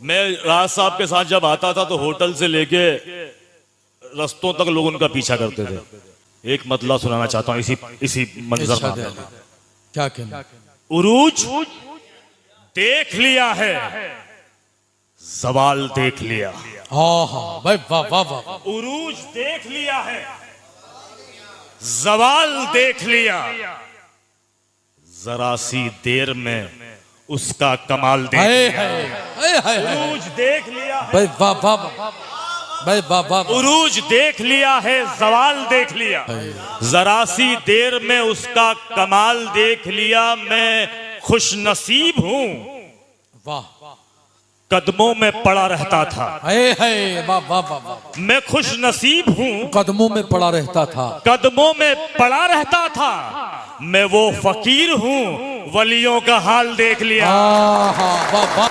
मैं राज साहब के साथ जब आता था तो होटल से लेके रस्तों तक लोग उनका पीछा करते थे। एक मतला सुनाना चाहता हूँ इसी मंजर में। क्या कहना? उरूज देख लिया है, सवाल देख लिया। हाँ भाई, वाह वाह वाह। उरूज देख लिया है, जवाल देख लिया, जरा सी देर में उसका कमाल देख लिया। उरूज देख लिया है, भाई वाह वाह भाई, वाह वाह। उरूज देख लिया है, जवाल देख लिया, जरा सी देर में उसका कमाल देख लिया। मैं खुश नसीब हूँ, वाह। कदमों में पड़ा रहता था। वाह वाह वाह। मैं खुश नसीब हूँ, कदमों में पड़ा रहता था। कदमों में पड़ा रहता था। मैं वो फकीर हूँ, वलियों का हाल देख लिया। वाह वाह।